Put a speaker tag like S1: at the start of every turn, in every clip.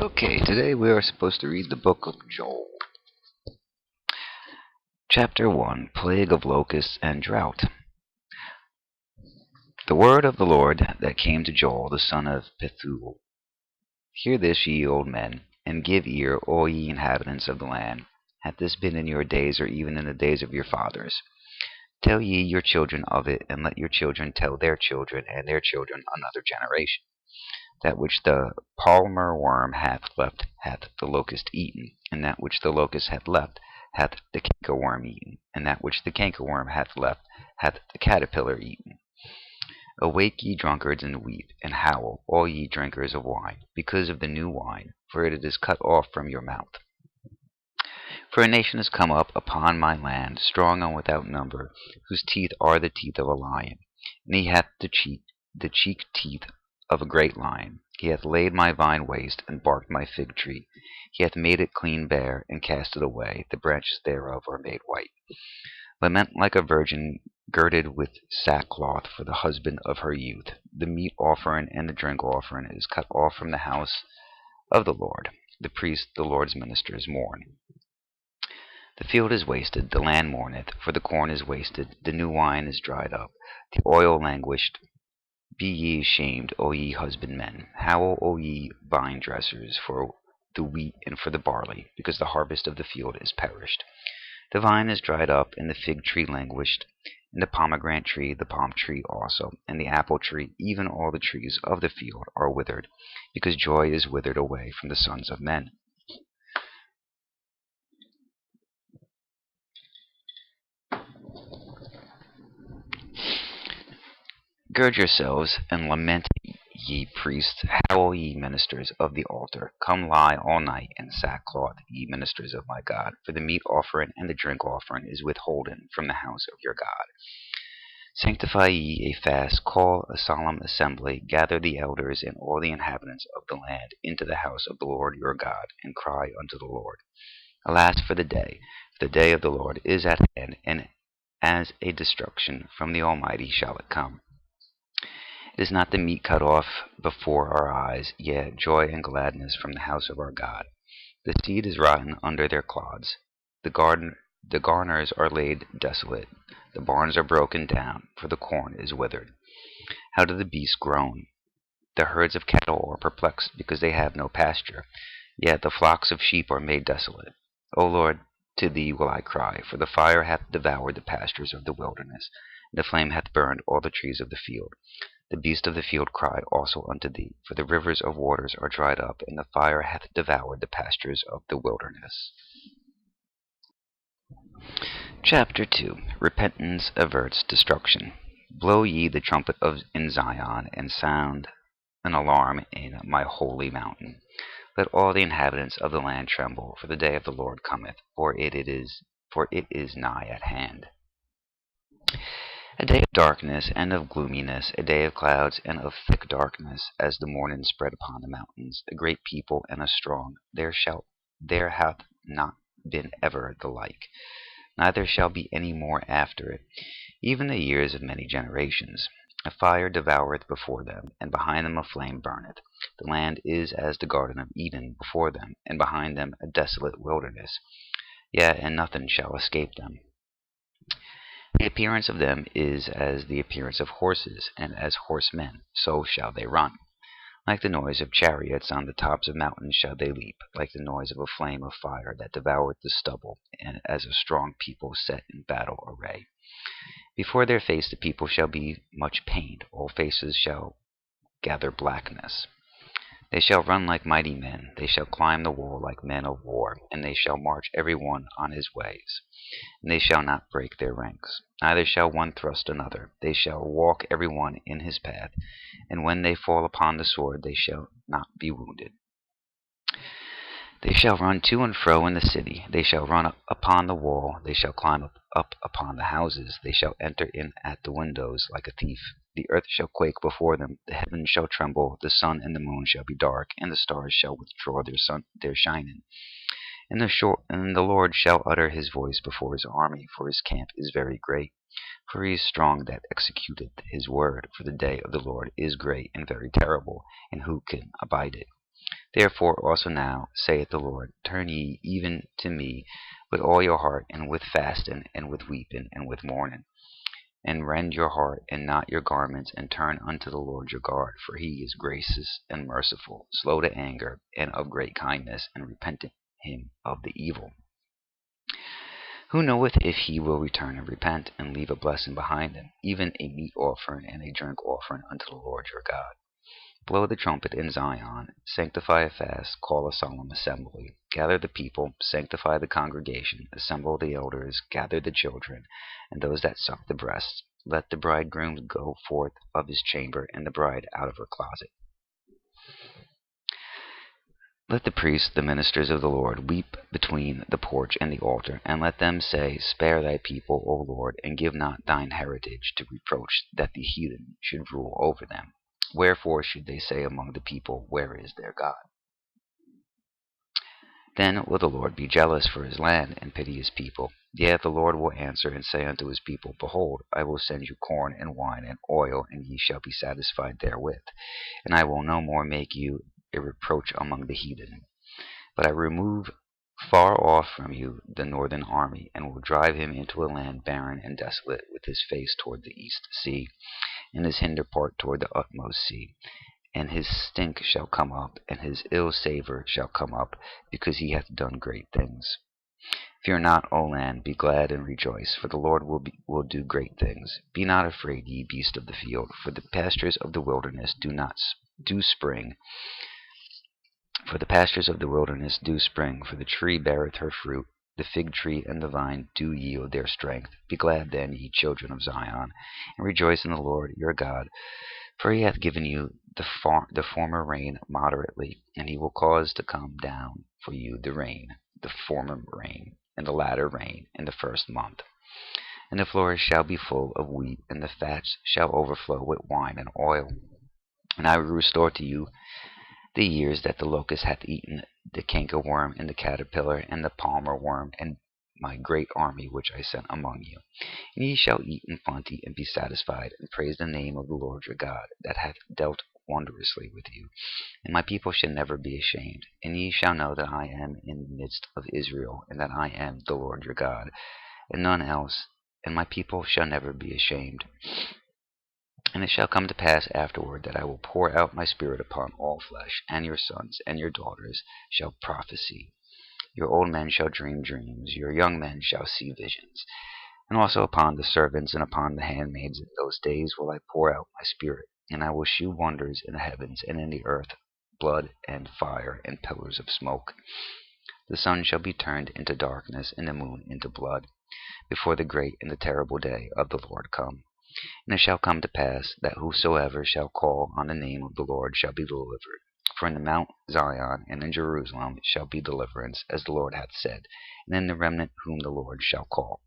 S1: Okay, today we are supposed to read the book of Joel. Chapter 1, Plague of Locusts and Drought. The word of the Lord that came to Joel the son of Pethuel. Hear this, ye old men, and give ear, all ye inhabitants of the land. Hath this been in your days, or even in the days of your fathers? Tell ye your children of it, and let your children tell their children, and their children another generation. That which the palmer worm hath left hath the locust eaten, and that which the locust hath left hath the cankerworm eaten, and that which the cankerworm hath left hath the caterpillar eaten. Awake, ye drunkards, and weep, and howl, all ye drinkers of wine, because of the new wine, for it is cut off from your mouth. For a nation is come up upon my land, strong and without number, whose teeth are the teeth of a lion, and he hath the cheek teeth of a great lion. He hath laid my vine waste, and barked my fig tree. He hath made it clean bare, and cast it away. The branches thereof are made white. Lament like a virgin girded with sackcloth for the husband of her youth. The meat offering and the drink offering is cut off from the house of the Lord. The priests, the Lord's ministers, mourn. The field is wasted, the land mourneth, for the corn is wasted, the new wine is dried up, the oil languished. Be ye ashamed, O ye husbandmen. Howl, O ye vine dressers, for the wheat and for the barley, because the harvest of the field is perished. The vine is dried up, and the fig tree languished, and the pomegranate tree, the palm tree also, and the apple tree, even all the trees of the field are withered, because joy is withered away from the sons of men. Gird yourselves, and lament, ye priests, howl, ye ministers of the altar. Come lie all night in sackcloth, ye ministers of my God, for the meat offering and the drink offering is withholden from the house of your God. Sanctify ye a fast, call a solemn assembly, gather the elders and all the inhabitants of the land into the house of the Lord your God, and cry unto the Lord. Alas for the day of the Lord is at hand, and as a destruction from the Almighty shall it come. Is not the meat cut off before our eyes, yea, joy and gladness from the house of our God? The seed is rotten under their clods. The garners are laid desolate. The barns are broken down, for the corn is withered. How do the beasts groan? The herds of cattle are perplexed, because they have no pasture. Yet the flocks of sheep are made desolate. O Lord, to thee will I cry, for the fire hath devoured the pastures of the wilderness, and the flame hath burned all the trees of the field. The beasts of the field cry also unto thee, for the rivers of waters are dried up, and the fire hath devoured the pastures of the wilderness. Chapter 2. Repentance averts destruction. Blow ye the trumpet in Zion, and sound an alarm in my holy mountain. Let all the inhabitants of the land tremble, for the day of the Lord cometh, for it is nigh at hand. A day of darkness and of gloominess, a day of clouds and of thick darkness, as the morning spread upon the mountains, a great people and a strong. There hath not been ever the like, neither shall be any more after it, even the years of many generations. A fire devoureth before them, and behind them a flame burneth. The land is as the garden of Eden before them, and behind them a desolate wilderness. Yea, and nothing shall escape them. The appearance of them is as the appearance of horses, and as horsemen, so shall they run. Like the noise of chariots on the tops of mountains shall they leap, like the noise of a flame of fire that devoureth the stubble, and as a strong people set in battle array. Before their face the people shall be much pained, all faces shall gather blackness. They shall run like mighty men, they shall climb the wall like men of war, and they shall march every one on his ways. And they shall not break their ranks, neither shall one thrust another. They shall walk every one in his path, and when they fall upon the sword they shall not be wounded. They shall run to and fro in the city, they shall run up upon the wall, they shall climb up upon the houses, they shall enter in at the windows like a thief. The earth shall quake before them, the heavens shall tremble, the sun and the moon shall be dark, and the stars shall withdraw their shining. And the Lord shall utter his voice before his army, for his camp is very great. For he is strong that executeth his word, for the day of the Lord is great and very terrible, and who can abide it? Therefore also now, saith the Lord, turn ye even to me with all your heart, and with fasting, and with weeping, and with mourning. And rend your heart, and not your garments, and turn unto the Lord your God. For he is gracious and merciful, slow to anger, and of great kindness, and repenting him of the evil. Who knoweth if he will return and repent, and leave a blessing behind him, even a meat offering and a drink offering unto the Lord your God? Blow the trumpet in Zion, sanctify a fast, call a solemn assembly. Gather the people, sanctify the congregation, assemble the elders, gather the children, and those that suck the breasts. Let the bridegroom go forth of his chamber, and the bride out of her closet. Let the priests, the ministers of the Lord, weep between the porch and the altar, and let them say, Spare thy people, O Lord, and give not thine heritage to reproach, that the heathen should rule over them. Wherefore should they say among the people, Where is their God? Then will the Lord be jealous for his land, and pity his people. Yet the Lord will answer and say unto his people, Behold, I will send you corn and wine and oil, and ye shall be satisfied therewith. And I will no more make you a reproach among the heathen. But I remove far off from you the northern army, and will drive him into a land barren and desolate, with his face toward the east sea, and his hinder part toward the utmost sea. And his stink shall come up, and his ill savour shall come up, because he hath done great things. Fear not, O land, be glad and rejoice, for the Lord will do great things. Be not afraid, ye beasts of the field, for the pastures of the wilderness do spring. For the pastures of the wilderness do spring, for the tree beareth her fruit, the fig tree and the vine do yield their strength. Be glad then, ye children of Zion, and rejoice in the Lord your God. For he hath given you the former rain moderately, and he will cause to come down for you the former rain, and the latter rain in the first month. And the floors shall be full of wheat, and the fats shall overflow with wine and oil. And I will restore to you the years that the locust hath eaten, the cankerworm, and the caterpillar, and the palmer worm, and my great army which I sent among you. And ye shall eat in plenty, and be satisfied, and praise the name of the Lord your God, that hath dealt wondrously with you. And my people shall never be ashamed. And ye shall know that I am in the midst of Israel, and that I am the Lord your God, and none else. And my people shall never be ashamed. And it shall come to pass afterward that I will pour out my spirit upon all flesh, and your sons and your daughters shall prophesy. Your old men shall dream dreams, your young men shall see visions. And also upon the servants and upon the handmaids in those days will I pour out my spirit, and I will shew wonders in the heavens and in the earth, blood and fire and pillars of smoke. The sun shall be turned into darkness, and the moon into blood, before the great and the terrible day of the Lord come. And it shall come to pass that whosoever shall call on the name of the Lord shall be delivered. For in the Mount Zion and in Jerusalem shall be deliverance, as the Lord hath said, and in the remnant whom the Lord shall call.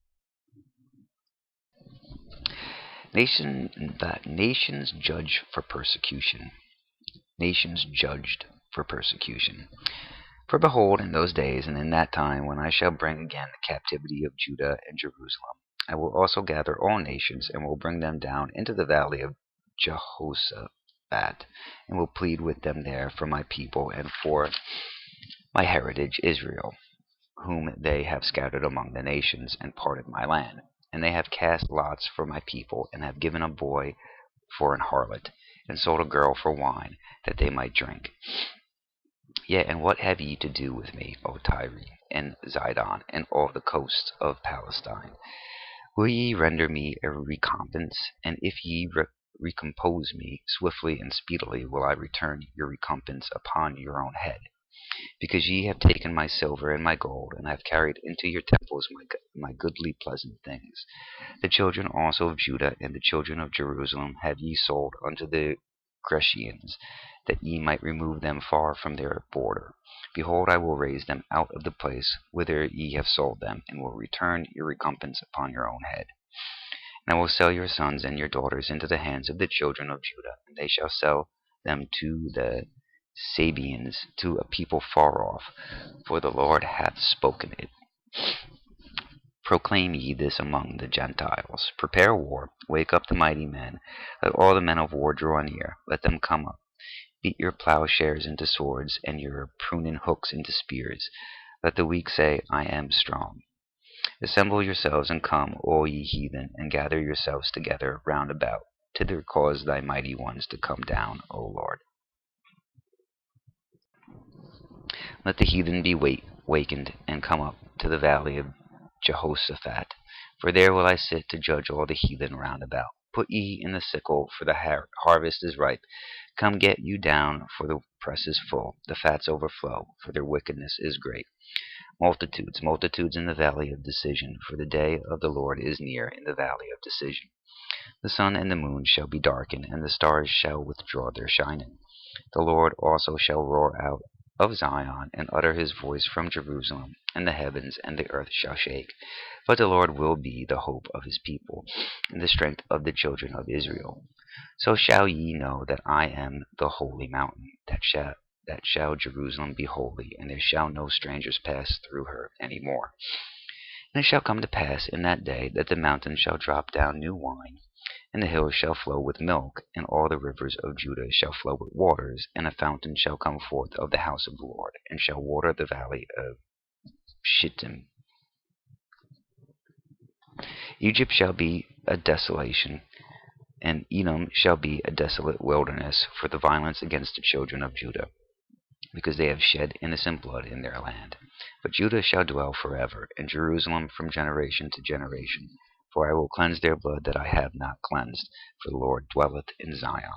S1: Nations judge for persecution. Nations judged for persecution. For behold, in those days and in that time, when I shall bring again the captivity of Judah and Jerusalem, I will also gather all nations, and will bring them down into the valley of Jehoshaphat, and will plead with them there for my people and for my heritage Israel, whom they have scattered among the nations, and parted my land. And they have cast lots for my people, and have given a boy for an harlot, and sold a girl for wine, that they might drink. Yet, and what have ye to do with me, O Tyre, and Zidon, and all the coasts of Palestine? Will ye render me a recompense? And if ye recompose me, swiftly and speedily will I return your recompense upon your own head. Because ye have taken my silver and my gold, and have carried into your temples my goodly pleasant things. The children also of Judah and the children of Jerusalem have ye sold unto the Grecians, that ye might remove them far from their border. Behold, I will raise them out of the place whither ye have sold them, and will return your recompense upon your own head. And I will sell your sons and your daughters into the hands of the children of Judah, and they shall sell them to the Sabeans, to a people far off, for the Lord hath spoken it. Proclaim ye this among the Gentiles. Prepare war, wake up the mighty men. Let all the men of war draw near, let them come up. Beat your plowshares into swords, and your pruning hooks into spears. Let the weak say, I am strong. Assemble yourselves and come, all ye heathen, and gather yourselves together round about. Thither cause thy mighty ones to come down, O Lord. Let the heathen be wakened, and come up to the valley of Jehoshaphat. For there will I sit to judge all the heathen round about. Put ye in the sickle, for the harvest is ripe. Come get you down, for the press is full. The fats overflow, for their wickedness is great. Multitudes, multitudes in the valley of decision, for the day of the Lord is near in the valley of decision. The sun and the moon shall be darkened, and the stars shall withdraw their shining. The Lord also shall roar out of Zion, and utter his voice from Jerusalem, and the heavens and the earth shall shake. But the Lord will be the hope of his people, and the strength of the children of Israel. So shall ye know that I am the holy mountain, that shall Jerusalem be holy, and there shall no strangers pass through her any more. And it shall come to pass in that day that the mountains shall drop down new wine, and the hills shall flow with milk, and all the rivers of Judah shall flow with waters, and a fountain shall come forth of the house of the Lord, and shall water the valley of Shittim. Egypt shall be a desolation, and Edom shall be a desolate wilderness for the violence against the children of Judah, because they have shed innocent blood in their land. But Judah shall dwell forever, and Jerusalem from generation to generation. For I will cleanse their blood that I have not cleansed, for the Lord dwelleth in Zion.